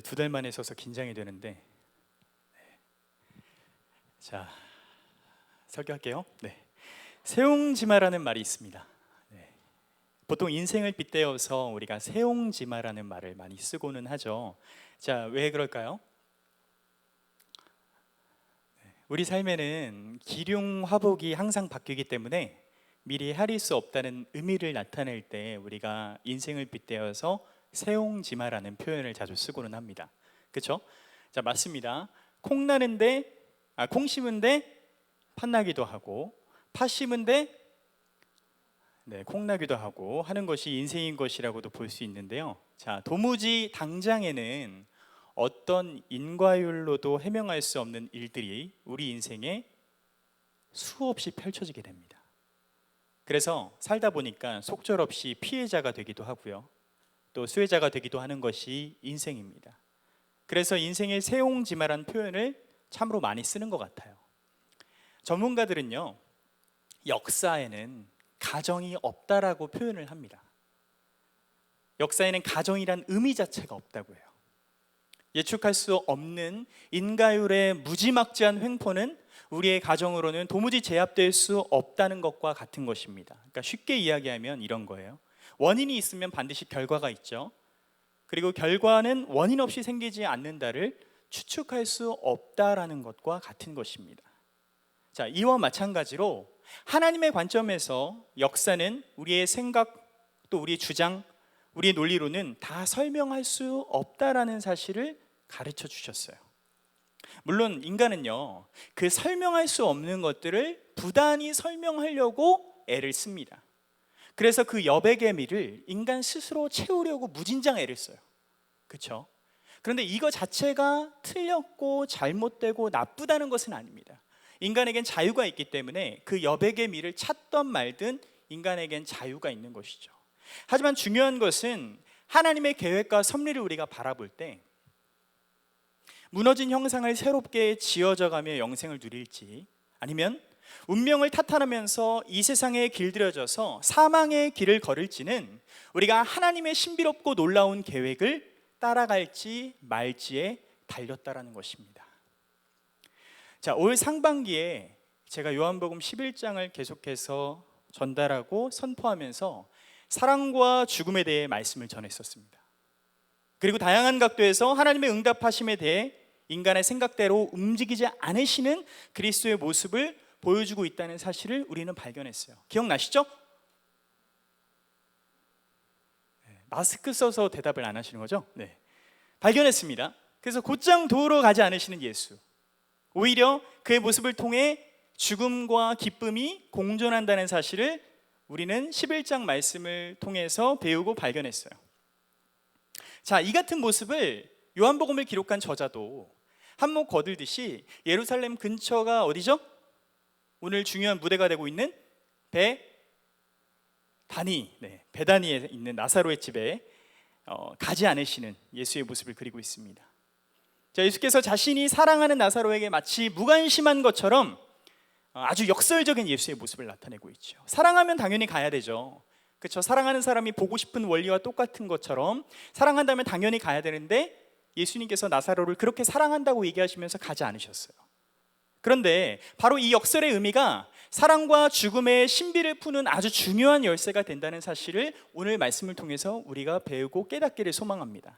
2달 만에 서서 긴장이 되는데, 자, 설교할게요. 세옹지마라는 말이 있습니다. 보통 인생을 빗대어서 우리가 세옹지마라는 말을 많이 쓰고는 하죠. 자, 왜 그럴까요? 우리 삶에는 기륭화복이 항상 바뀌기 때문에 미리 헤아릴 수 없다는 의미를 나타낼 때 우리가 인생을 빗대어서 세옹지마라는 표현을 자주 쓰고는 합니다. 그렇죠? 자, 맞습니다. 콩 심은데 팥 나기도 하고, 팥 심은데 콩 나기도 하고 하는 것이 인생인 것이라고도 볼 수 있는데요. 자, 도무지 당장에는 어떤 인과율로도 해명할 수 없는 일들이 우리 인생에 수없이 펼쳐지게 됩니다. 그래서 살다 보니까 속절없이 피해자가 되기도 하고요, 또 수혜자가 되기도 하는 것이 인생입니다. 그래서 인생의 세옹지마란 표현을 참으로 많이 쓰는 것 같아요. 전문가들은요, 역사에는 가정이 없다라고 표현을 합니다. 역사에는 가정이란 의미 자체가 없다고 해요. 예측할 수 없는 인과율의 무지막지한 횡포는 우리의 가정으로는 도무지 제압될 수 없다는 것과 같은 것입니다. 그러니까 쉽게 이야기하면 이런 거예요. 원인이 있으면 반드시 결과가 있죠. 그리고 결과는 원인 없이 생기지 않는다를 추측할 수 없다라는 것과 같은 것입니다. 자, 이와 마찬가지로 하나님의 관점에서 역사는 우리의 생각, 또 우리의 주장, 우리의 논리로는 다 설명할 수 없다라는 사실을 가르쳐 주셨어요. 물론 인간은요, 그 설명할 수 없는 것들을 부단히 설명하려고 애를 씁니다. 그래서 그 여백의 미를 인간 스스로 채우려고 무진장 애를 써요. 그렇죠? 그런데 이거 자체가 틀렸고 잘못되고 나쁘다는 것은 아닙니다. 인간에겐 자유가 있기 때문에 그 여백의 미를 찾던 말든 인간에겐 자유가 있는 것이죠. 하지만 중요한 것은 하나님의 계획과 섭리를 우리가 바라볼 때 무너진 형상을 새롭게 지어져가며 영생을 누릴지, 아니면 운명을 탓하면서 이 세상에 길들여져서 사망의 길을 걸을지는 우리가 하나님의 신비롭고 놀라운 계획을 따라갈지 말지에 달렸다라는 것입니다. 자, 올 상반기에 제가 요한복음 11장을 계속해서 전달하고 선포하면서 사랑과 죽음에 대해 말씀을 전했었습니다. 그리고 다양한 각도에서 하나님의 응답하심에 대해 인간의 생각대로 움직이지 않으시는 그리스도의 모습을 보여주고 있다는 사실을 우리는 발견했어요. 기억나시죠? 마스크 써서 대답을 안 하시는 거죠? 네, 발견했습니다. 그래서 곧장 도로 가지 않으시는 예수, 오히려 그의 모습을 통해 죽음과 기쁨이 공존한다는 사실을 우리는 11장 말씀을 통해서 배우고 발견했어요. 자, 이 같은 모습을 요한복음을 기록한 저자도 한몫 거들듯이 예루살렘 근처가 어디죠? 오늘 중요한 무대가 되고 있는 베다니에 있는 나사로의 집에 가지 않으시는 예수의 모습을 그리고 있습니다. 자, 예수께서 자신이 사랑하는 나사로에게 마치 무관심한 것처럼 아주 역설적인 예수의 모습을 나타내고 있죠. 사랑하면 당연히 가야 되죠. 그렇죠? 사랑하는 사람이 보고 싶은 원리와 똑같은 것처럼 사랑한다면 당연히 가야 되는데 예수님께서 나사로를 그렇게 사랑한다고 얘기하시면서 가지 않으셨어요. 그런데 바로 이 역설의 의미가 사랑과 죽음의 신비를 푸는 아주 중요한 열쇠가 된다는 사실을 오늘 말씀을 통해서 우리가 배우고 깨닫기를 소망합니다.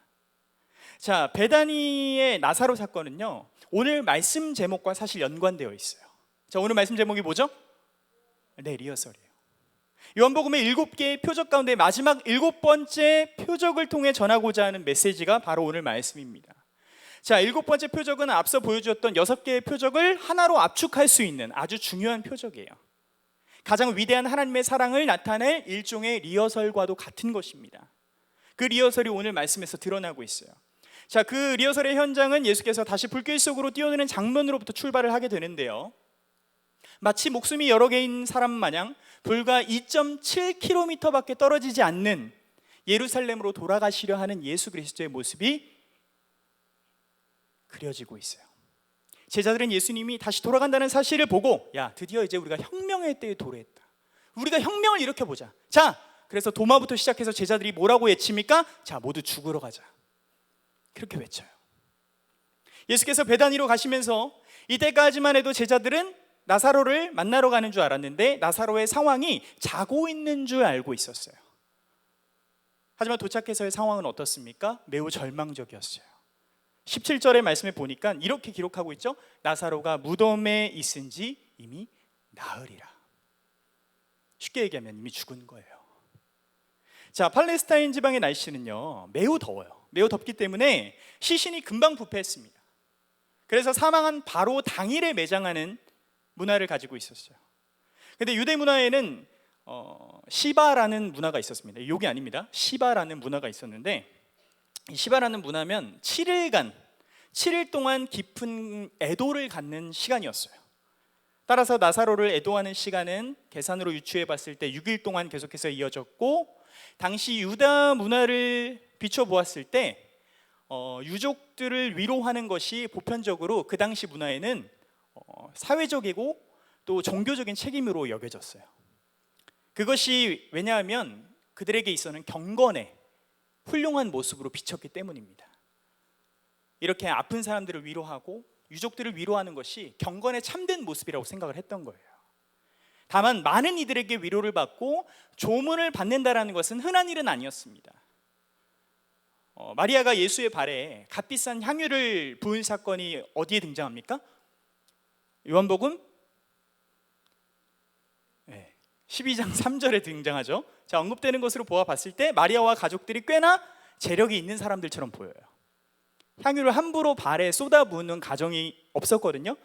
자, 베다니의 나사로 사건은요, 오늘 말씀 제목과 사실 연관되어 있어요. 자, 오늘 말씀 제목이 뭐죠? 네, 리허설이에요. 요한복음의 7개의 표적 가운데 마지막 7번째 표적을 통해 전하고자 하는 메시지가 바로 오늘 말씀입니다. 자, 7번째 표적은 앞서 보여주었던 6개의 표적을 하나로 압축할 수 있는 아주 중요한 표적이에요. 가장 위대한 하나님의 사랑을 나타낼 일종의 리허설과도 같은 것입니다. 그 리허설이 오늘 말씀에서 드러나고 있어요. 자, 그 리허설의 현장은 예수께서 다시 불길 속으로 뛰어드는 장면으로부터 출발을 하게 되는데요, 마치 목숨이 여러 개인 사람 마냥 불과 2.7km밖에 떨어지지 않는 예루살렘으로 돌아가시려 하는 예수 그리스도의 모습이 그려지고 있어요. 제자들은 예수님이 다시 돌아간다는 사실을 보고, 야, 드디어 이제 우리가 혁명의 때에 도래했다, 우리가 혁명을 일으켜보자. 자, 그래서 도마부터 시작해서 제자들이 뭐라고 외칩니까? 자, 모두 죽으러 가자. 그렇게 외쳐요. 예수께서 베다니로 가시면서 이때까지만 해도 제자들은 나사로를 만나러 가는 줄 알았는데 나사로의 상황이 자고 있는 줄 알고 있었어요. 하지만 도착해서의 상황은 어떻습니까? 매우 절망적이었어요. 17절의 말씀에 보니까 이렇게 기록하고 있죠. 나사로가 무덤에 있은 지 이미 나흘이라. 쉽게 얘기하면 이미 죽은 거예요. 자, 팔레스타인 지방의 날씨는요 매우 더워요. 매우 덥기 때문에 시신이 금방 부패했습니다. 그래서 사망한 바로 당일에 매장하는 문화를 가지고 있었어요. 근데 유대 문화에는 시바라는 문화가 있었습니다. 욕이 아닙니다. 시바라는 문화가 있었는데, 이 시바라는 문화면 7일 동안 깊은 애도를 갖는 시간이었어요. 따라서 나사로를 애도하는 시간은 계산으로 유추해 봤을 때 6일 동안 계속해서 이어졌고, 당시 유다 문화를 비춰보았을 때 유족들을 위로하는 것이 보편적으로 그 당시 문화에는 사회적이고 또 종교적인 책임으로 여겨졌어요. 그것이 왜냐하면 그들에게 있어서는 경건의 훌륭한 모습으로 비쳤기 때문입니다. 이렇게 아픈 사람들을 위로하고 유족들을 위로하는 것이 경건의 참된 모습이라고 생각을 했던 거예요. 다만 많은 이들에게 위로를 받고 조문을 받는다라는 것은 흔한 일은 아니었습니다. 마리아가 예수의 발에 값비싼 향유를 부은 사건이 어디에 등장합니까? 요한복음 12장 3절에 등장하죠. 자, 언급되는 것으로 보아봤을 때 마리아와 가족들이 꽤나 재력이 있는 사람들처럼 보여요. 향유를 함부로 발에 쏟아부는 가정이 없었거든요.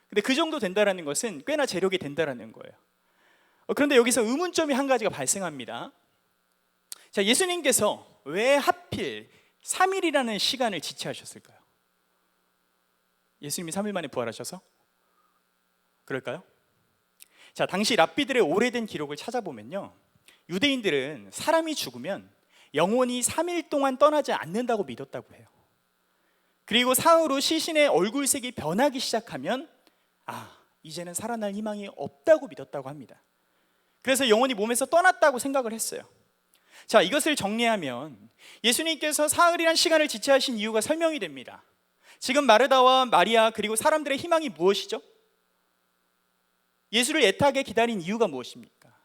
근데 그 정도 된다는 것은 꽤나 재력이 된다는 거예요. 그런데 여기서 의문점이 한 가지가 발생합니다. 자, 예수님께서 왜 하필 3일이라는 시간을 지체하셨을까요? 예수님이 3일 만에 부활하셔서? 그럴까요? 자, 당시 랍비들의 오래된 기록을 찾아보면요, 유대인들은 사람이 죽으면 영혼이 3일 동안 떠나지 않는다고 믿었다고 해요. 그리고 사흘 후 시신의 얼굴색이 변하기 시작하면 이제는 살아날 희망이 없다고 믿었다고 합니다. 그래서 영혼이 몸에서 떠났다고 생각을 했어요. 자, 이것을 정리하면 예수님께서 사흘이란 시간을 지체하신 이유가 설명이 됩니다. 지금 마르다와 마리아 그리고 사람들의 희망이 무엇이죠? 예수를 애타게 기다린 이유가 무엇입니까?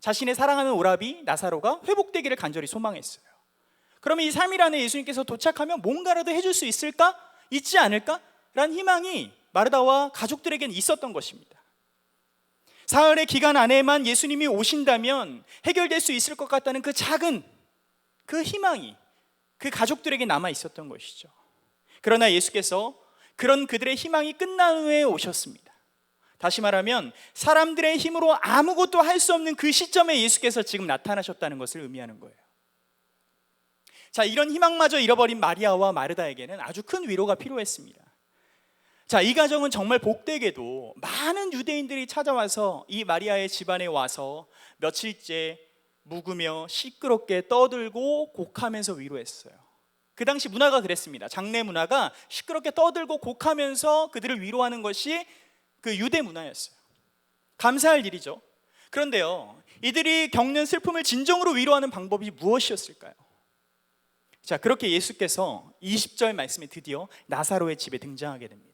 자신의 사랑하는 오라비 나사로가 회복되기를 간절히 소망했어요. 그러면 이 3일 안에 예수님께서 도착하면 뭔가라도 해줄 수 있을까? 있지 않을까? 라는 희망이 마르다와 가족들에게는 있었던 것입니다. 사흘의 기간 안에만 예수님이 오신다면 해결될 수 있을 것 같다는 그 작은 그 희망이 그 가족들에게 남아 있었던 것이죠. 그러나 예수께서 그런 그들의 희망이 끝난 후에 오셨습니다. 다시 말하면 사람들의 힘으로 아무것도 할 수 없는 그 시점에 예수께서 지금 나타나셨다는 것을 의미하는 거예요. 자, 이런 희망마저 잃어버린 마리아와 마르다에게는 아주 큰 위로가 필요했습니다. 자, 이 가정은 정말 복되게도 많은 유대인들이 찾아와서 이 마리아의 집안에 와서 며칠째 묵으며 시끄럽게 떠들고 곡하면서 위로했어요. 그 당시 문화가 그랬습니다. 장례 문화가 시끄럽게 떠들고 곡하면서 그들을 위로하는 것이 그 유대 문화였어요. 감사할 일이죠. 그런데요, 이들이 겪는 슬픔을 진정으로 위로하는 방법이 무엇이었을까요? 자, 그렇게 예수께서 20절 말씀에 드디어 나사로의 집에 등장하게 됩니다.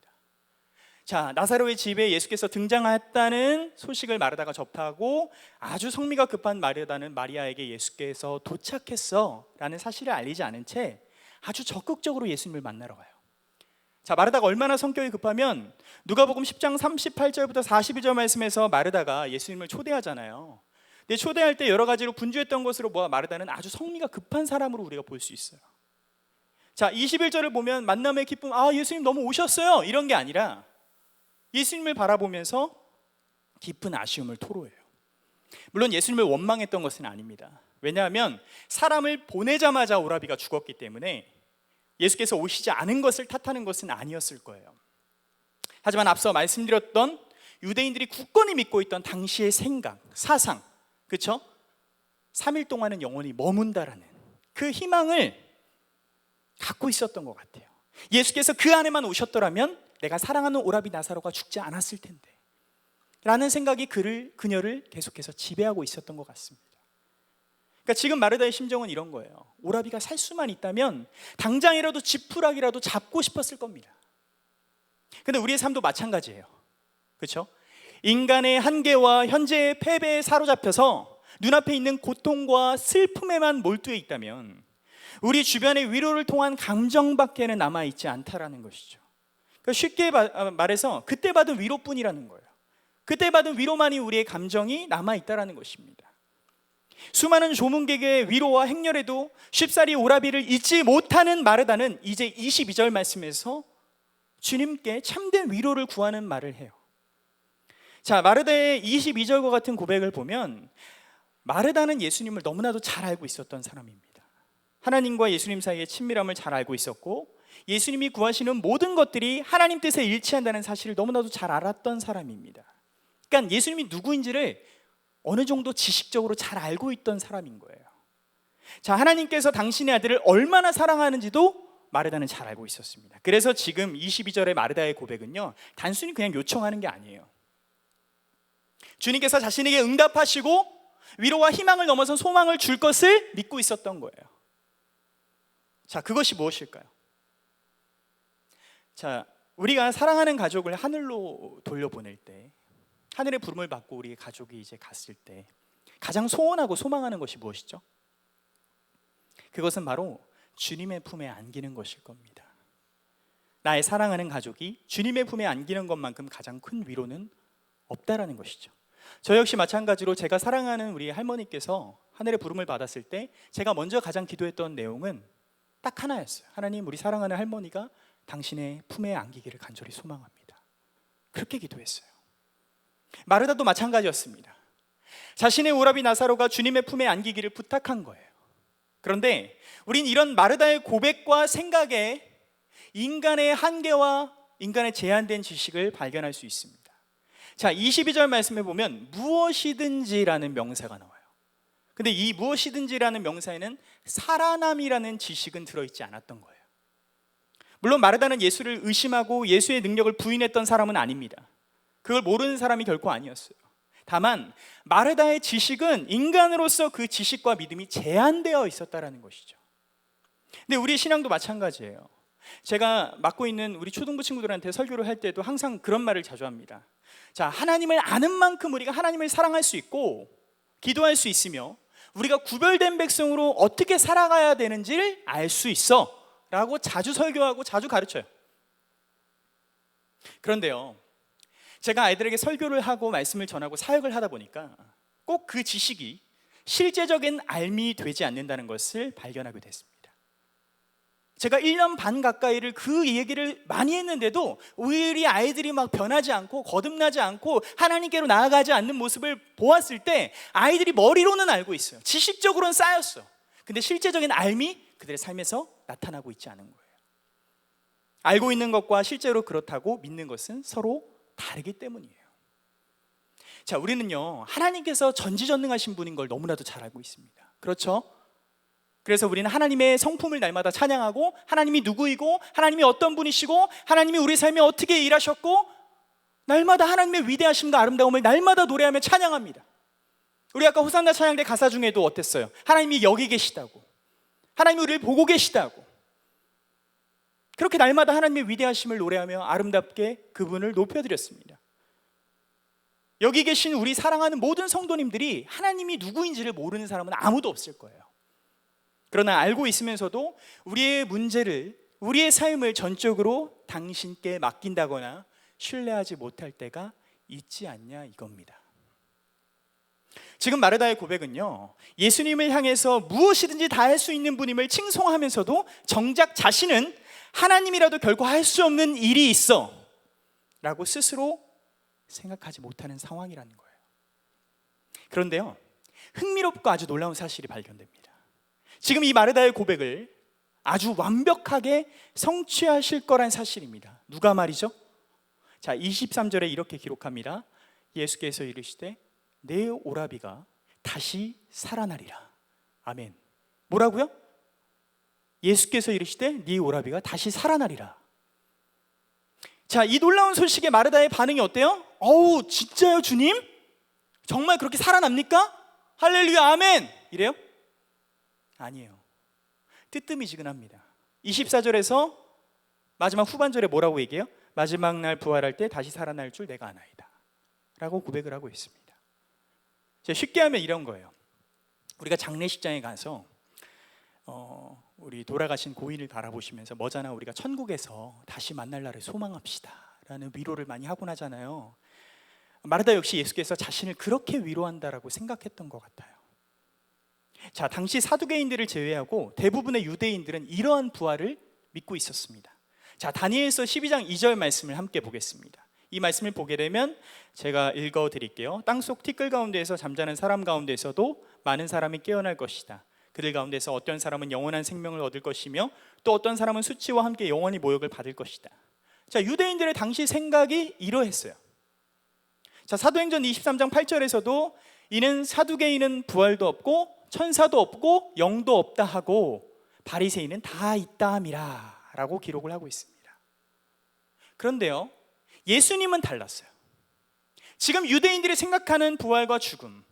자, 나사로의 집에 예수께서 등장했다는 소식을 마르다가 접하고 아주 성미가 급한 마르다는 마리아에게 예수께서 도착했어 라는 사실을 알리지 않은 채 아주 적극적으로 예수님을 만나러 가요. 자, 마르다가 얼마나 성격이 급하면 누가복음 10장 38절부터 42절 말씀에서 마르다가 예수님을 초대하잖아요. 근데 초대할 때 여러 가지로 분주했던 것으로 보아 마르다는 아주 성미가 급한 사람으로 우리가 볼 수 있어요. 자, 21절을 보면 만남의 기쁨, 예수님 너무 오셨어요 이런 게 아니라 예수님을 바라보면서 깊은 아쉬움을 토로해요. 물론 예수님을 원망했던 것은 아닙니다. 왜냐하면 사람을 보내자마자 오라비가 죽었기 때문에 예수께서 오시지 않은 것을 탓하는 것은 아니었을 거예요. 하지만 앞서 말씀드렸던 유대인들이 굳건히 믿고 있던 당시의 생각, 사상, 그렇죠? 3일 동안은 영원히 머문다라는 그 희망을 갖고 있었던 것 같아요. 예수께서 그 안에만 오셨더라면 내가 사랑하는 오라비 나사로가 죽지 않았을 텐데 라는 생각이 그녀를 계속해서 지배하고 있었던 것 같습니다. 그러니까 지금 마르다의 심정은 이런 거예요. 오라비가 살 수만 있다면 당장이라도 지푸라기라도 잡고 싶었을 겁니다. 근데 우리의 삶도 마찬가지예요. 그렇죠? 인간의 한계와 현재의 패배에 사로잡혀서 눈앞에 있는 고통과 슬픔에만 몰두해 있다면 우리 주변의 위로를 통한 감정밖에는 남아있지 않다라는 것이죠. 그러니까 쉽게 말해서 그때 받은 위로뿐이라는 거예요. 그때 받은 위로만이 우리의 감정이 남아있다라는 것입니다. 수많은 조문객의 위로와 행렬에도 쉽사리 오라비를 잊지 못하는 마르다는 이제 22절 말씀에서 주님께 참된 위로를 구하는 말을 해요. 자, 마르다의 22절과 같은 고백을 보면 마르다는 예수님을 너무나도 잘 알고 있었던 사람입니다. 하나님과 예수님 사이의 친밀함을 잘 알고 있었고 예수님이 구하시는 모든 것들이 하나님 뜻에 일치한다는 사실을 너무나도 잘 알았던 사람입니다. 그러니까 예수님이 누구인지를 어느 정도 지식적으로 잘 알고 있던 사람인 거예요. 자, 하나님께서 당신의 아들을 얼마나 사랑하는지도 마르다는 잘 알고 있었습니다. 그래서 지금 22절의 마르다의 고백은요, 단순히 그냥 요청하는 게 아니에요. 주님께서 자신에게 응답하시고 위로와 희망을 넘어선 소망을 줄 것을 믿고 있었던 거예요. 자, 그것이 무엇일까요? 자, 우리가 사랑하는 가족을 하늘로 돌려보낼 때, 하늘의 부름을 받고 우리 가족이 이제 갔을 때 가장 소원하고 소망하는 것이 무엇이죠? 그것은 바로 주님의 품에 안기는 것일 겁니다. 나의 사랑하는 가족이 주님의 품에 안기는 것만큼 가장 큰 위로는 없다라는 것이죠. 저 역시 마찬가지로 제가 사랑하는 우리 할머니께서 하늘의 부름을 받았을 때 제가 먼저 가장 기도했던 내용은 딱 하나였어요. 하나님, 우리 사랑하는 할머니가 당신의 품에 안기기를 간절히 소망합니다. 그렇게 기도했어요. 마르다도 마찬가지였습니다. 자신의 오라비 나사로가 주님의 품에 안기기를 부탁한 거예요. 그런데 우린 이런 마르다의 고백과 생각에 인간의 한계와 인간의 제한된 지식을 발견할 수 있습니다. 자, 22절 말씀에 보면 무엇이든지라는 명사가 나와요. 근데 이 무엇이든지라는 명사에는 살아남이라는 지식은 들어있지 않았던 거예요. 물론 마르다는 예수를 의심하고 예수의 능력을 부인했던 사람은 아닙니다. 그걸 모르는 사람이 결코 아니었어요. 다만 마르다의 지식은 인간으로서 그 지식과 믿음이 제한되어 있었다라는 것이죠. 근데 우리의 신앙도 마찬가지예요. 제가 맡고 있는 우리 초등부 친구들한테 설교를 할 때도 항상 그런 말을 자주 합니다. 자, 하나님을 아는 만큼 우리가 하나님을 사랑할 수 있고 기도할 수 있으며 우리가 구별된 백성으로 어떻게 살아가야 되는지를 알 수 있어 라고 자주 설교하고 자주 가르쳐요. 그런데요, 제가 아이들에게 설교를 하고 말씀을 전하고 사역을 하다 보니까 꼭 그 지식이 실제적인 알미 되지 않는다는 것을 발견하게 됐습니다. 제가 1년 반 가까이를 그 얘기를 많이 했는데도 우리 아이들이 막 변하지 않고 거듭나지 않고 하나님께로 나아가지 않는 모습을 보았을 때 아이들이 머리로는 알고 있어요. 지식적으로는 쌓였어. 근데 실제적인 알미 그들의 삶에서 나타나고 있지 않은 거예요. 알고 있는 것과 실제로 그렇다고 믿는 것은 서로 다르기 때문이에요. 자, 우리는요, 하나님께서 전지전능하신 분인 걸 너무나도 잘 알고 있습니다. 그렇죠? 그래서 우리는 하나님의 성품을 날마다 찬양하고 하나님이 누구이고 하나님이 어떤 분이시고 하나님이 우리 삶에 어떻게 일하셨고 날마다 하나님의 위대하심과 아름다움을 날마다 노래하며 찬양합니다. 우리 아까 호산나 찬양대 가사 중에도 어땠어요? 하나님이 여기 계시다고, 하나님이 우리를 보고 계시다고, 그렇게 날마다 하나님의 위대하심을 노래하며 아름답게 그분을 높여드렸습니다. 여기 계신 우리 사랑하는 모든 성도님들이 하나님이 누구인지를 모르는 사람은 아무도 없을 거예요. 그러나 알고 있으면서도 우리의 문제를, 우리의 삶을 전적으로 당신께 맡긴다거나 신뢰하지 못할 때가 있지 않냐 이겁니다. 지금 마르다의 고백은요, 예수님을 향해서 무엇이든지 다 할 수 있는 분임을 칭송하면서도 정작 자신은 하나님이라도 결코 할 수 없는 일이 있어 라고 스스로 생각하지 못하는 상황이라는 거예요. 그런데요, 흥미롭고 아주 놀라운 사실이 발견됩니다. 지금 이 마르다의 고백을 아주 완벽하게 성취하실 거란 사실입니다. 누가 말이죠? 자, 23절에 이렇게 기록합니다. 예수께서 이르시되 내 오라비가 다시 살아나리라. 아멘. 뭐라고요? 예수께서 이르시되 네 오라비가 다시 살아나리라. 자, 이 놀라운 소식에 마르다의 반응이 어때요? 어우, 진짜요 주님? 정말 그렇게 살아납니까? 할렐루야, 아멘. 이래요? 아니에요. 뜨뜨미지근합니다. 24절에서 마지막 후반절에 뭐라고 얘기해요? 마지막 날 부활할 때 다시 살아날 줄 내가 아나이다 라고 고백을 하고 있습니다. 쉽게 하면 이런 거예요. 우리가 장례식장에 가서 우리 돌아가신 고인을 바라보시면서 머자나 우리가 천국에서 다시 만날 날을 소망합시다 라는 위로를 많이 하곤 하잖아요. 마르다 역시 예수께서 자신을 그렇게 위로한다라고 생각했던 것 같아요. 자, 당시 사두개인들을 제외하고 대부분의 유대인들은 이러한 부활을 믿고 있었습니다. 자, 다니엘서 12장 2절 말씀을 함께 보겠습니다. 이 말씀을 보게 되면 제가 읽어 드릴게요. 땅속 티끌 가운데에서 잠자는 사람 가운데서도 많은 사람이 깨어날 것이다. 그들 가운데서 어떤 사람은 영원한 생명을 얻을 것이며 또 어떤 사람은 수치와 함께 영원히 모욕을 받을 것이다. 자, 유대인들의 당시 생각이 이러했어요. 자, 사도행전 23장 8절에서도 이는 사두개인은 부활도 없고 천사도 없고 영도 없다 하고 바리새인은 다 있다 함이라 라고 기록을 하고 있습니다. 그런데요, 예수님은 달랐어요. 지금 유대인들이 생각하는 부활과 죽음,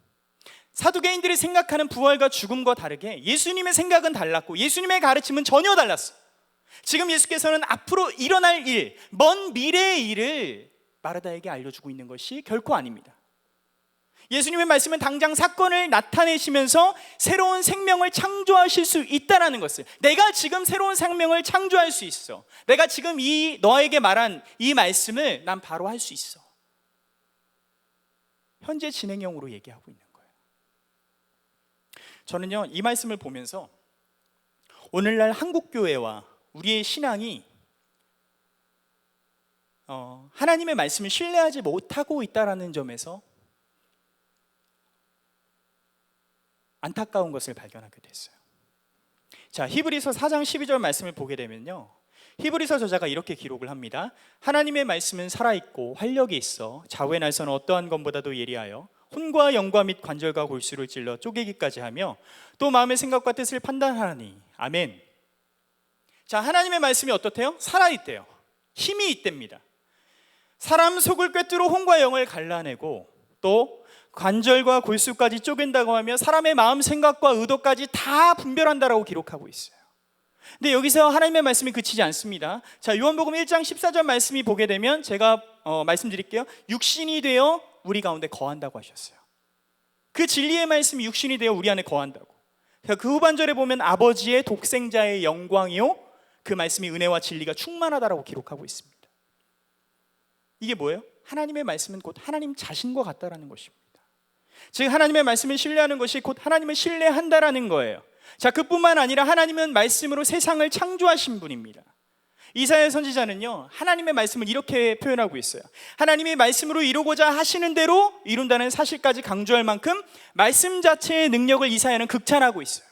사두개인들이 생각하는 부활과 죽음과 다르게 예수님의 생각은 달랐고 예수님의 가르침은 전혀 달랐어요. 지금 예수께서는 앞으로 일어날 일, 먼 미래의 일을 마르다에게 알려주고 있는 것이 결코 아닙니다. 예수님의 말씀은 당장 사건을 나타내시면서 새로운 생명을 창조하실 수 있다는 것을, 내가 지금 새로운 생명을 창조할 수 있어, 내가 지금 너에게 말한 이 말씀을 난 바로 할 수 있어, 현재 진행형으로 얘기하고 있는 거예요. 저는요, 이 말씀을 보면서 오늘날 한국교회와 우리의 신앙이 하나님의 말씀을 신뢰하지 못하고 있다는 점에서 안타까운 것을 발견하게 됐어요. 자, 히브리서 4장 12절 말씀을 보게 되면요, 히브리서 저자가 이렇게 기록을 합니다. 하나님의 말씀은 살아있고 활력이 있어 좌우의 날선 어떠한 것보다도 예리하여 혼과 영과 및 관절과 골수를 찔러 쪼개기까지 하며 또 마음의 생각과 뜻을 판단하니. 아멘. 자, 하나님의 말씀이 어떻대요? 살아있대요. 힘이 있답니다. 사람 속을 꿰뚫어 혼과 영을 갈라내고 또 관절과 골수까지 쪼갠다고 하며 사람의 마음 생각과 의도까지 다 분별한다라고 기록하고 있어요. 근데 여기서 하나님의 말씀이 그치지 않습니다. 자, 요한복음 1장 14절 말씀이 보게 되면 제가 말씀드릴게요. 육신이 되어 우리 가운데 거한다고 하셨어요. 그 진리의 말씀이 육신이 되어 우리 안에 거한다고. 그 후반절에 보면 아버지의 독생자의 영광이요 그 말씀이 은혜와 진리가 충만하다라고 기록하고 있습니다. 이게 뭐예요? 하나님의 말씀은 곧 하나님 자신과 같다라는 것입니다. 즉 하나님의 말씀을 신뢰하는 것이 곧 하나님을 신뢰한다라는 거예요. 자, 그뿐만 아니라 하나님은 말씀으로 세상을 창조하신 분입니다. 이사야 선지자는요, 하나님의 말씀을 이렇게 표현하고 있어요. 하나님이 말씀으로 이루고자 하시는 대로 이룬다는 사실까지 강조할 만큼 말씀 자체의 능력을 이사야는 극찬하고 있어요.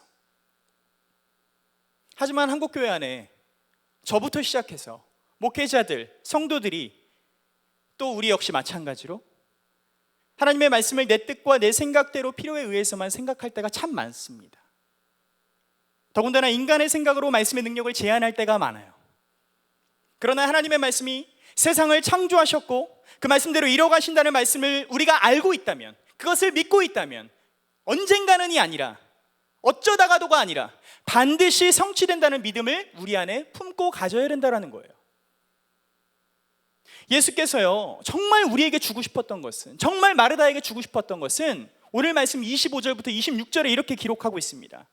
하지만 한국교회 안에 저부터 시작해서 목회자들, 성도들이 또 우리 역시 마찬가지로 하나님의 말씀을 내 뜻과 내 생각대로 필요에 의해서만 생각할 때가 참 많습니다. 더군다나 인간의 생각으로 말씀의 능력을 제한할 때가 많아요. 그러나 하나님의 말씀이 세상을 창조하셨고 그 말씀대로 이뤄가신다는 말씀을 우리가 알고 있다면, 그것을 믿고 있다면 언젠가는이 아니라 어쩌다가도가 아니라 반드시 성취된다는 믿음을 우리 안에 품고 가져야 된다는 거예요. 예수께서요, 정말 우리에게 주고 싶었던 것은, 정말 마르다에게 주고 싶었던 것은 오늘 말씀 25절부터 26절에 이렇게 기록하고 있습니다.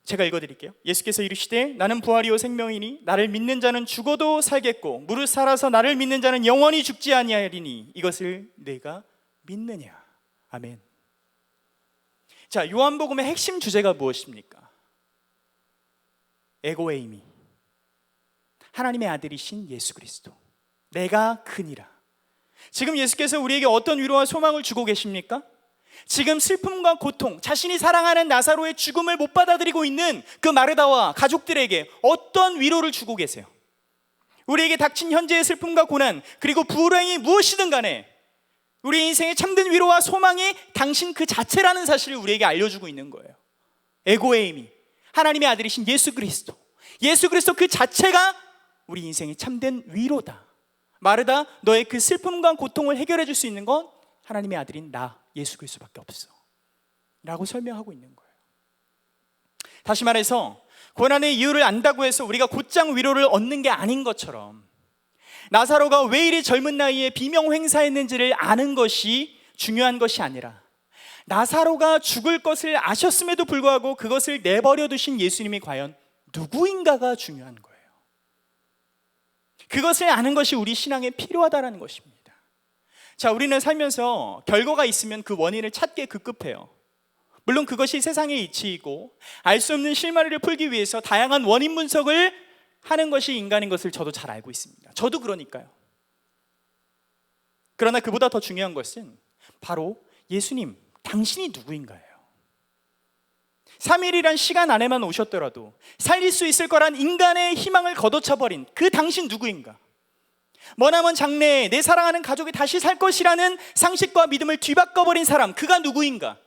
제가 읽어드릴게요. 예수께서 이르시되 나는 부활이요 생명이니 나를 믿는 자는 죽어도 살겠고 무릇 살아서 나를 믿는 자는 영원히 죽지 아니하리니 이것을 내가 믿느냐. 아멘. 자, 요한복음의 핵심 주제가 무엇입니까? 에고에이미, 하나님의 아들이신 예수 그리스도, 내가 그니라. 지금 예수께서 우리에게 어떤 위로와 소망을 주고 계십니까? 지금 슬픔과 고통, 자신이 사랑하는 나사로의 죽음을 못 받아들이고 있는 그 마르다와 가족들에게 어떤 위로를 주고 계세요? 우리에게 닥친 현재의 슬픔과 고난, 그리고 불행이 무엇이든 간에 우리 인생의 참된 위로와 소망이 당신 그 자체라는 사실을 우리에게 알려주고 있는 거예요. 에고에이미, 하나님의 아들이신 예수 그리스도, 예수 그리스도 그 자체가 우리 인생의 참된 위로다. 마르다, 너의 그 슬픔과 고통을 해결해 줄 수 있는 건 하나님의 아들인 나 예수 그리스도밖에 없어 라고 설명하고 있는 거예요. 다시 말해서 고난의 이유를 안다고 해서 우리가 곧장 위로를 얻는 게 아닌 것처럼 나사로가 왜 이리 젊은 나이에 비명횡사했는지를 아는 것이 중요한 것이 아니라 나사로가 죽을 것을 아셨음에도 불구하고 그것을 내버려 두신 예수님이 과연 누구인가가 중요한 거예요. 그것을 아는 것이 우리 신앙에 필요하다는 것입니다. 자, 우리는 살면서 결과가 있으면 그 원인을 찾기에 급급해요. 물론 그것이 세상의 이치이고 알 수 없는 실마리를 풀기 위해서 다양한 원인 분석을 하는 것이 인간인 것을 저도 잘 알고 있습니다. 저도 그러니까요. 그러나 그보다 더 중요한 것은 바로 예수님, 당신이 누구인가요? 3일이란 시간 안에만 오셨더라도 살릴 수 있을 거란 인간의 희망을 걷어차버린 그 당신 누구인가? 머나먼 장래에 내 사랑하는 가족이 다시 살 것이라는 상식과 믿음을 뒤바꿔버린 사람, 그가 누구인가?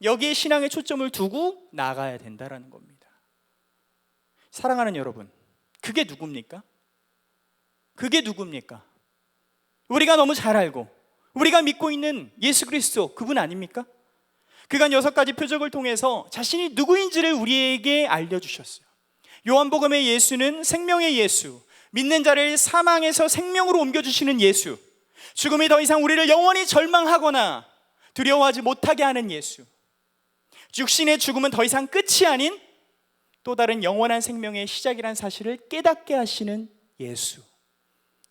여기에 신앙의 초점을 두고 나아가야 된다는 겁니다. 사랑하는 여러분, 그게 누굽니까? 그게 누굽니까? 우리가 너무 잘 알고 우리가 믿고 있는 예수 그리스도, 그분 아닙니까? 그가 6가지 표적을 통해서 자신이 누구인지를 우리에게 알려주셨어요. 요한복음의 예수는 생명의 예수, 믿는 자를 사망에서 생명으로 옮겨주시는 예수, 죽음이 더 이상 우리를 영원히 절망하거나 두려워하지 못하게 하는 예수, 육신의 죽음은 더 이상 끝이 아닌 또 다른 영원한 생명의 시작이라는 사실을 깨닫게 하시는 예수,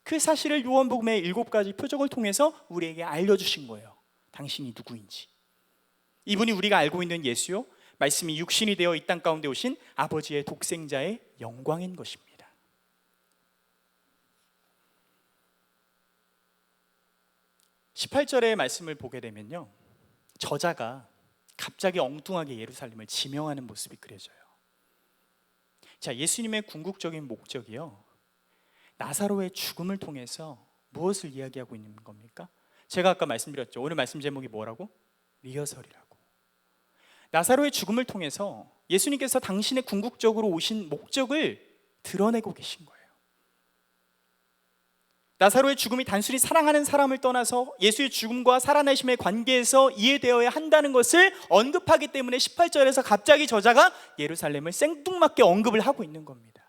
그 사실을 요한복음의 7가지 표적을 통해서 우리에게 알려주신 거예요. 당신이 누구인지. 이분이 우리가 알고 있는 예수요, 말씀이 육신이 되어 이 땅 가운데 오신 아버지의 독생자의 영광인 것입니다. 18절의 말씀을 보게 되면요, 저자가 갑자기 엉뚱하게 예루살렘을 지명하는 모습이 그려져요. 자, 예수님의 궁극적인 목적이요, 나사로의 죽음을 통해서 무엇을 이야기하고 있는 겁니까? 제가 아까 말씀드렸죠. 오늘 말씀 제목이 뭐라고? 리허설이라고. 나사로의 죽음을 통해서 예수님께서 당신의 궁극적으로 오신 목적을 드러내고 계신 거예요. 나사로의 죽음이 단순히 사랑하는 사람을 떠나서 예수의 죽음과 살아나심의 관계에서 이해되어야 한다는 것을 언급하기 때문에 18절에서 갑자기 저자가 예루살렘을 생뚱맞게 언급을 하고 있는 겁니다.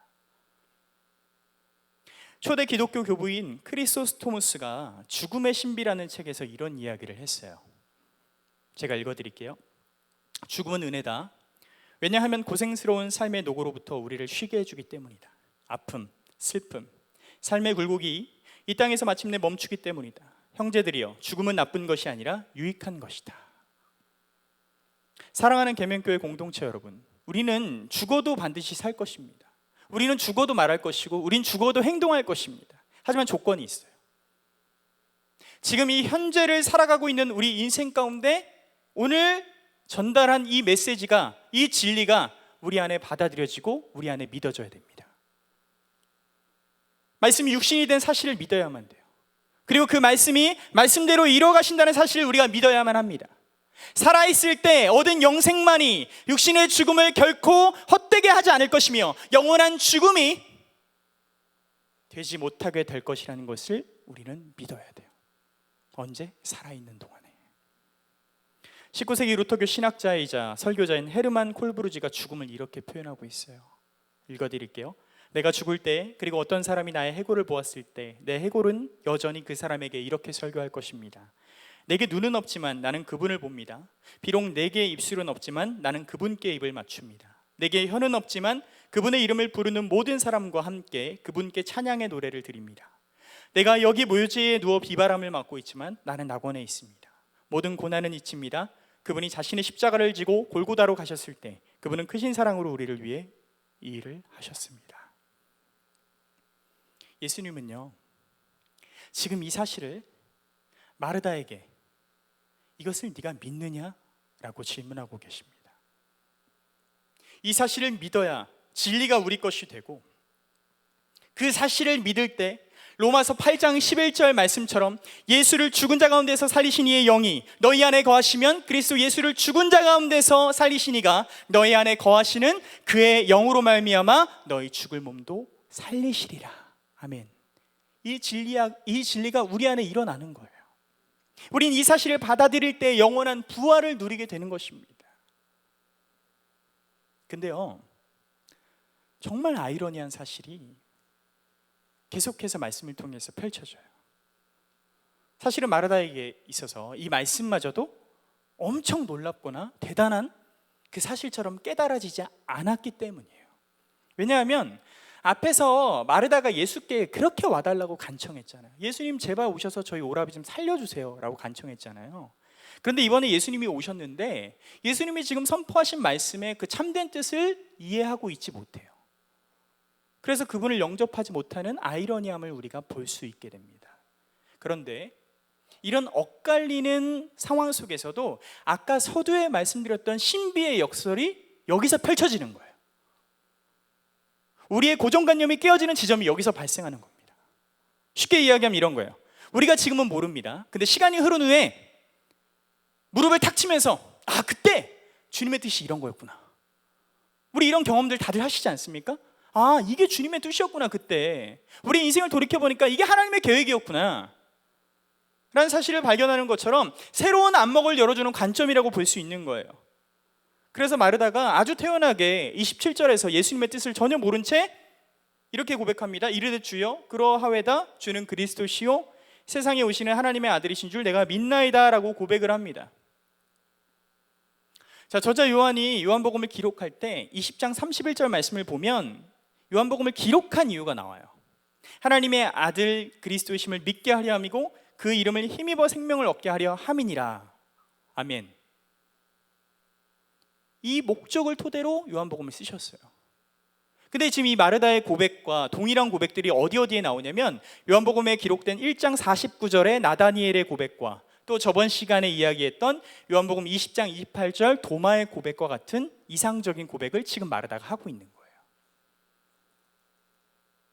초대 기독교 교부인 크리소스토무스가 죽음의 신비라는 책에서 이런 이야기를 했어요. 제가 읽어드릴게요. 죽음은 은혜다. 왜냐하면 고생스러운 삶의 노고로부터 우리를 쉬게 해주기 때문이다. 아픔, 슬픔, 삶의 굴곡이 이 땅에서 마침내 멈추기 때문이다. 형제들이여, 죽음은 나쁜 것이 아니라 유익한 것이다. 사랑하는 계명교회 공동체 여러분, 우리는 죽어도 반드시 살 것입니다. 우리는 죽어도 말할 것이고 우린 죽어도 행동할 것입니다. 하지만 조건이 있어요. 지금 이 현재를 살아가고 있는 우리 인생 가운데 오늘 전달한 이 메시지가, 이 진리가 우리 안에 받아들여지고 우리 안에 믿어져야 됩니다. 말씀이 육신이 된 사실을 믿어야만 돼요. 그리고 그 말씀이 말씀대로 이루어가신다는 사실을 우리가 믿어야만 합니다. 살아있을 때 얻은 영생만이 육신의 죽음을 결코 헛되게 하지 않을 것이며 영원한 죽음이 되지 못하게 될 것이라는 것을 우리는 믿어야 돼요. 언제? 살아있는 동안에. 19세기 루터교 신학자이자 설교자인 헤르만 콜브루지가 죽음을 이렇게 표현하고 있어요. 읽어드릴게요. 내가 죽을 때, 그리고 어떤 사람이 나의 해골을 보았을 때 내 해골은 여전히 그 사람에게 이렇게 설교할 것입니다. 내게 눈은 없지만 나는 그분을 봅니다. 비록 내게 입술은 없지만 나는 그분께 입을 맞춥니다. 내게 혀는 없지만 그분의 이름을 부르는 모든 사람과 함께 그분께 찬양의 노래를 드립니다. 내가 여기 묘지에 누워 비바람을 맞고 있지만 나는 낙원에 있습니다. 모든 고난은 잊힙니다. 그분이 자신의 십자가를 지고 골고다로 가셨을 때 그분은 크신 사랑으로 우리를 위해 이 일을 하셨습니다. 예수님은요, 지금 이 사실을 마르다에게 이것을 네가 믿느냐? 라고 질문하고 계십니다. 이 사실을 믿어야 진리가 우리 것이 되고, 그 사실을 믿을 때 로마서 8장 11절 말씀처럼 예수를 죽은 자 가운데서 살리신 이의 영이 너희 안에 거하시면 그리스도 예수를 죽은 자 가운데서 살리신 이가 너희 안에 거하시는 그의 영으로 말미암아 너희 죽을 몸도 살리시리라. 아멘. 이 진리가 우리 안에 일어나는 거예요. 우린 이 사실을 받아들일 때 영원한 부활을 누리게 되는 것입니다. 근데요, 정말 아이러니한 사실이 계속해서 말씀을 통해서 펼쳐져요. 사실은 마르다에게 있어서 이 말씀마저도 엄청 놀랍거나 대단한 그 사실처럼 깨달아지지 않았기 때문이에요. 왜냐하면 앞에서 마르다가 예수께 그렇게 와달라고 간청했잖아요. 예수님 제발 오셔서 저희 오라비 좀 살려주세요 라고 간청했잖아요. 그런데 이번에 예수님이 오셨는데 예수님이 지금 선포하신 말씀의 그 참된 뜻을 이해하고 있지 못해요. 그래서 그분을 영접하지 못하는 아이러니함을 우리가 볼 수 있게 됩니다. 그런데 이런 엇갈리는 상황 속에서도 아까 서두에 말씀드렸던 신비의 역설이 여기서 펼쳐지는 거예요. 우리의 고정관념이 깨어지는 지점이 여기서 발생하는 겁니다. 쉽게 이야기하면 이런 거예요. 우리가 지금은 모릅니다. 근데 시간이 흐른 후에 무릎을 탁 치면서 그때 주님의 뜻이 이런 거였구나. 우리 이런 경험들 다들 하시지 않습니까? 이게 주님의 뜻이었구나. 그때 우리 인생을 돌이켜보니까 이게 하나님의 계획이었구나 라는 사실을 발견하는 것처럼 새로운 안목을 열어주는 관점이라고 볼 수 있는 거예요. 그래서 마르다가 아주 태연하게 27절에서 예수님의 뜻을 전혀 모른 채 이렇게 고백합니다. 이르되 주여 그러하외다 주는 그리스도시요 세상에 오시는 하나님의 아들이신 줄 내가 믿나이다 라고 고백을 합니다. 자, 저자 요한이 요한복음을 기록할 때 20장 31절 말씀을 보면 요한복음을 기록한 이유가 나와요. 하나님의 아들 그리스도이심을 믿게 하려 함이고 그 이름을 힘입어 생명을 얻게 하려 함이니라. 아멘. 이 목적을 토대로 요한복음을 쓰셨어요. 근데 지금 이 마르다의 고백과 동일한 고백들이 어디에 나오냐면 요한복음에 기록된 1장 49절의 나다니엘의 고백과 또 저번 시간에 이야기했던 요한복음 20장 28절 도마의 고백과 같은 이상적인 고백을 지금 마르다가 하고 있는 거예요.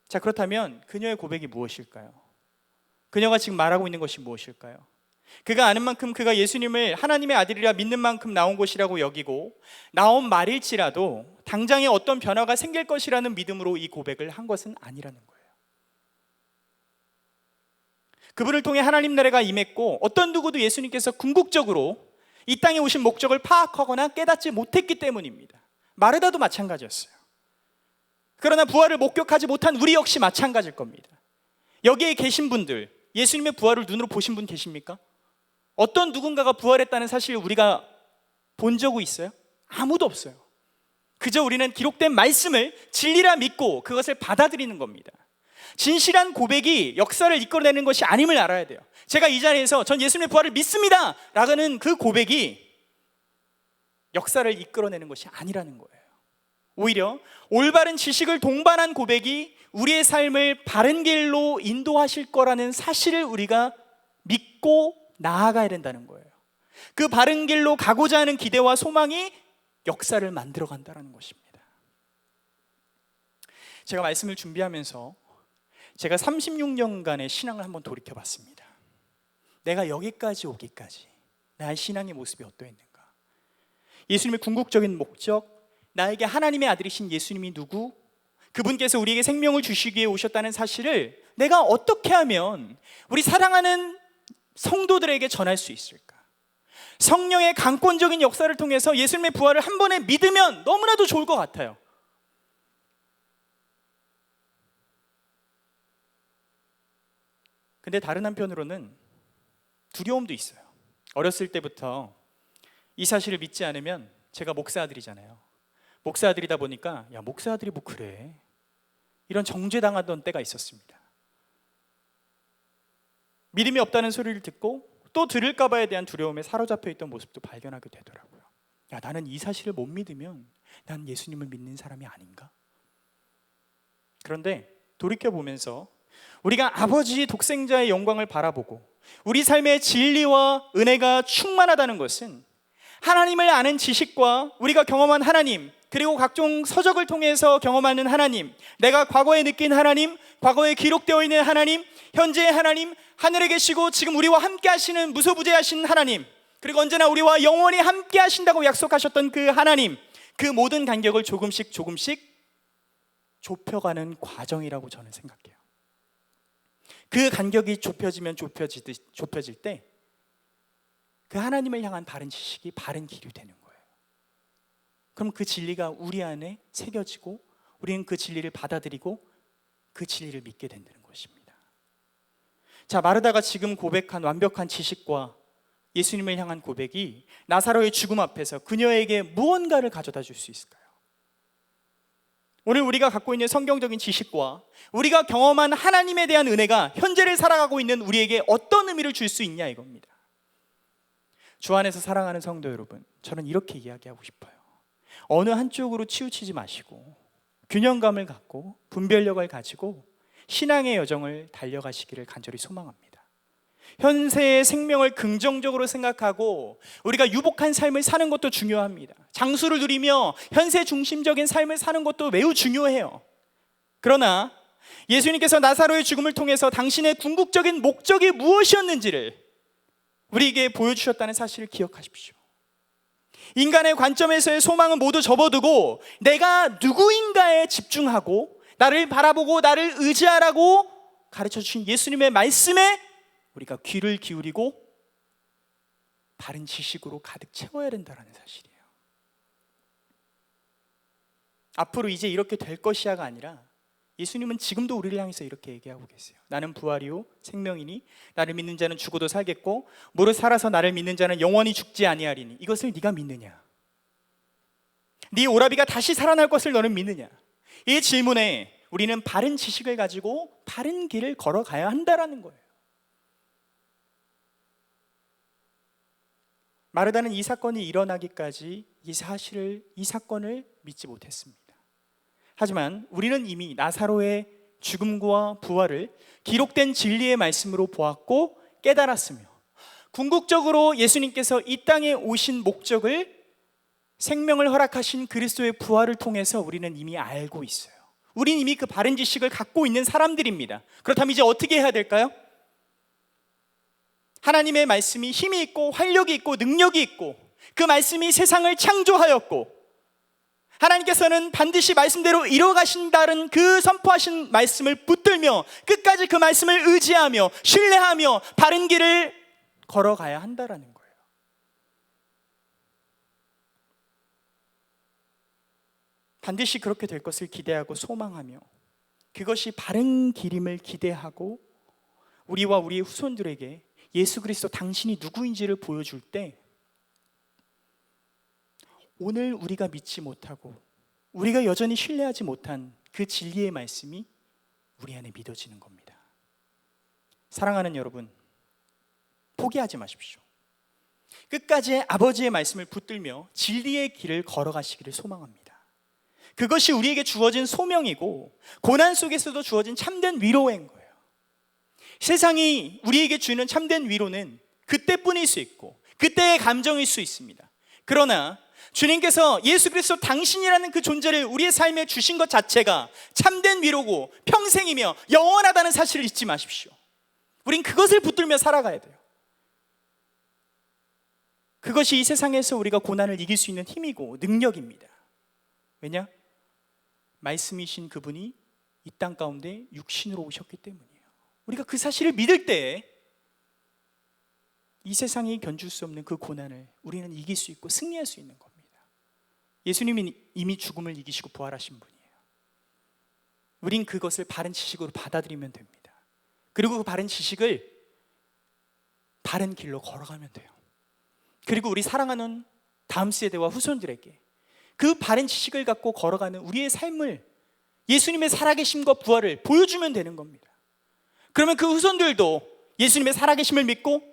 자, 그렇다면 그녀의 고백이 무엇일까요? 그녀가 지금 말하고 있는 것이 무엇일까요? 그가 아는 만큼 그가 예수님을 하나님의 아들이라 믿는 만큼 나온 것이라고 여기고 나온 말일지라도 당장에 어떤 변화가 생길 것이라는 믿음으로 이 고백을 한 것은 아니라는 거예요. 그분을 통해 하나님 나라가 임했고 어떤 누구도 예수님께서 궁극적으로 이 땅에 오신 목적을 파악하거나 깨닫지 못했기 때문입니다. 마르다도 마찬가지였어요. 그러나 부활을 목격하지 못한 우리 역시 마찬가지일 겁니다. 여기에 계신 분들, 예수님의 부활을 눈으로 보신 분 계십니까? 어떤 누군가가 부활했다는 사실을 우리가 본 적이 있어요? 아무도 없어요. 그저 우리는 기록된 말씀을 진리라 믿고 그것을 받아들이는 겁니다. 진실한 고백이 역사를 이끌어내는 것이 아님을 알아야 돼요. 제가 이 자리에서 전 예수님의 부활을 믿습니다 라는 그 고백이 역사를 이끌어내는 것이 아니라는 거예요. 오히려 올바른 지식을 동반한 고백이 우리의 삶을 바른 길로 인도하실 거라는 사실을 우리가 믿고 나아가야 된다는 거예요. 그 바른 길로 가고자 하는 기대와 소망이 역사를 만들어 간다는 것입니다. 제가 말씀을 준비하면서 제가 36년간의 신앙을 한번 돌이켜 봤습니다. 내가 여기까지 오기까지 나의 신앙의 모습이 어떠했는가? 예수님의 궁극적인 목적, 나에게 하나님의 아들이신 예수님이 누구? 그분께서 우리에게 생명을 주시기 위해 오셨다는 사실을 내가 어떻게 하면 우리 사랑하는 성도들에게 전할 수 있을까? 성령의 강권적인 역사를 통해서 예수님의 부활을 한 번에 믿으면 너무나도 좋을 것 같아요. 근데 다른 한편으로는 두려움도 있어요. 어렸을 때부터 이 사실을 믿지 않으면, 제가 목사 아들이잖아요. 목사 아들이다 보니까 야, 목사 아들이 뭐 그래, 이런 정죄당하던 때가 있었습니다. 믿음이 없다는 소리를 듣고 또 들을까 봐에 대한 두려움에 사로잡혀 있던 모습도 발견하게 되더라고요. 야, 나는 이 사실을 못 믿으면 난 예수님을 믿는 사람이 아닌가? 그런데 돌이켜보면서 우리가 아버지의 독생자의 영광을 바라보고 우리 삶의 진리와 은혜가 충만하다는 것은 하나님을 아는 지식과 우리가 경험한 하나님, 그리고 각종 서적을 통해서 경험하는 하나님, 내가 과거에 느낀 하나님, 과거에 기록되어 있는 하나님, 현재의 하나님, 하늘에 계시고 지금 우리와 함께 하시는 무소부재하신 하나님, 그리고 언제나 우리와 영원히 함께 하신다고 약속하셨던 그 하나님, 그 모든 간격을 조금씩 좁혀가는 과정이라고 저는 생각해요. 그 간격이 좁혀질 때 그 하나님을 향한 바른 지식이 바른 길이 되는 거예요. 그럼 그 진리가 우리 안에 새겨지고 우리는 그 진리를 받아들이고 그 진리를 믿게 된다는 것입니다. 자, 마르다가 지금 고백한 완벽한 지식과 예수님을 향한 고백이 나사로의 죽음 앞에서 그녀에게 무언가를 가져다 줄 수 있을까요? 오늘 우리가 갖고 있는 성경적인 지식과 우리가 경험한 하나님에 대한 은혜가 현재를 살아가고 있는 우리에게 어떤 의미를 줄 수 있냐 이겁니다. 주 안에서 사랑하는 성도 여러분, 저는 이렇게 이야기하고 싶어요. 어느 한쪽으로 치우치지 마시고 균형감을 갖고 분별력을 가지고 신앙의 여정을 달려가시기를 간절히 소망합니다. 현세의 생명을 긍정적으로 생각하고 우리가 유복한 삶을 사는 것도 중요합니다. 장수를 누리며 현세 중심적인 삶을 사는 것도 매우 중요해요. 그러나 예수님께서 나사로의 죽음을 통해서 당신의 궁극적인 목적이 무엇이었는지를 우리에게 보여주셨다는 사실을 기억하십시오. 인간의 관점에서의 소망은 모두 접어두고 내가 누구인가에 집중하고 나를 바라보고 나를 의지하라고 가르쳐주신 예수님의 말씀에 우리가 귀를 기울이고 바른 지식으로 가득 채워야 된다는 사실이에요. 앞으로 이제 이렇게 될 것이야가 아니라 예수님은 지금도 우리를 향해서 이렇게 얘기하고 계세요. 나는 부활이요 생명이니 나를 믿는 자는 죽어도 살겠고 무릇 살아서 나를 믿는 자는 영원히 죽지 아니하리니 이것을 네가 믿느냐? 네 오라비가 다시 살아날 것을 너는 믿느냐? 이 질문에 우리는 바른 지식을 가지고 바른 길을 걸어가야 한다라는 거예요. 마르다는 이 사건이 일어나기까지 이 사건을 믿지 못했습니다. 하지만 우리는 이미 나사로의 죽음과 부활을 기록된 진리의 말씀으로 보았고 깨달았으며 궁극적으로 예수님께서 이 땅에 오신 목적을 생명을 허락하신 그리스도의 부활을 통해서 우리는 이미 알고 있어요. 우리는 이미 그 바른 지식을 갖고 있는 사람들입니다. 그렇다면 이제 어떻게 해야 될까요? 하나님의 말씀이 힘이 있고 활력이 있고 능력이 있고 그 말씀이 세상을 창조하였고 하나님께서는 반드시 말씀대로 이뤄가신다는 그 선포하신 말씀을 붙들며 끝까지 그 말씀을 의지하며 신뢰하며 바른 길을 걸어가야 한다라는 거예요. 반드시 그렇게 될 것을 기대하고 소망하며 그것이 바른 길임을 기대하고 우리와 우리의 후손들에게 예수 그리스도 당신이 누구인지를 보여줄 때 오늘 우리가 믿지 못하고 우리가 여전히 신뢰하지 못한 그 진리의 말씀이 우리 안에 믿어지는 겁니다. 사랑하는 여러분, 포기하지 마십시오. 끝까지 아버지의 말씀을 붙들며 진리의 길을 걸어가시기를 소망합니다. 그것이 우리에게 주어진 소명이고 고난 속에서도 주어진 참된 위로인 거예요. 세상이 우리에게 주는 참된 위로는 그때뿐일 수 있고 그때의 감정일 수 있습니다. 그러나 주님께서 예수 그리스도 당신이라는 그 존재를 우리의 삶에 주신 것 자체가 참된 위로고 평생이며 영원하다는 사실을 잊지 마십시오. 우린 그것을 붙들며 살아가야 돼요. 그것이 이 세상에서 우리가 고난을 이길 수 있는 힘이고 능력입니다. 왜냐? 말씀이신 그분이 이 땅 가운데 육신으로 오셨기 때문이에요. 우리가 그 사실을 믿을 때 이 세상이 견줄 수 없는 그 고난을 우리는 이길 수 있고 승리할 수 있는 겁니다. 예수님이 이미 죽음을 이기시고 부활하신 분이에요. 우린 그것을 바른 지식으로 받아들이면 됩니다. 그리고 그 바른 지식을 바른 길로 걸어가면 돼요. 그리고 우리 사랑하는 다음 세대와 후손들에게 그 바른 지식을 갖고 걸어가는 우리의 삶을 예수님의 살아계심과 부활을 보여주면 되는 겁니다. 그러면 그 후손들도 예수님의 살아계심을 믿고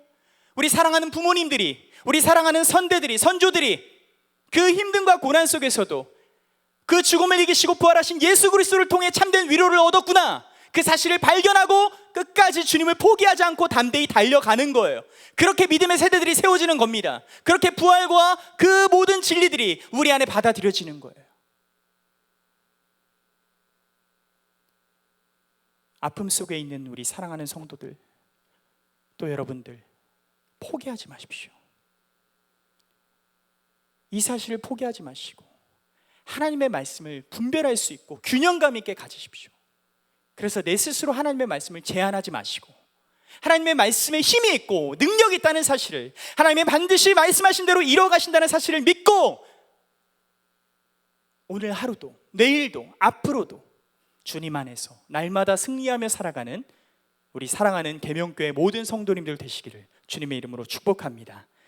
우리 사랑하는 부모님들이, 우리 사랑하는 선대들이, 선조들이 그 힘듦과 고난 속에서도 그 죽음을 이기시고 부활하신 예수 그리스도를 통해 참된 위로를 얻었구나, 그 사실을 발견하고 끝까지 주님을 포기하지 않고 담대히 달려가는 거예요. 그렇게 믿음의 세대들이 세워지는 겁니다. 그렇게 부활과 그 모든 진리들이 우리 안에 받아들여지는 거예요. 아픔 속에 있는 우리 사랑하는 성도들, 또 여러분들, 포기하지 마십시오. 이 사실을 포기하지 마시고 하나님의 말씀을 분별할 수 있고 균형감 있게 가지십시오. 그래서 내 스스로 하나님의 말씀을 제한하지 마시고 하나님의 말씀에 힘이 있고 능력이 있다는 사실을, 하나님의 반드시 말씀하신 대로 이뤄가신다는 사실을 믿고 오늘 하루도, 내일도, 앞으로도 주님 안에서 날마다 승리하며 살아가는 우리 사랑하는 계명교회 모든 성도님들 되시기를 주님의 이름으로 축복합니다.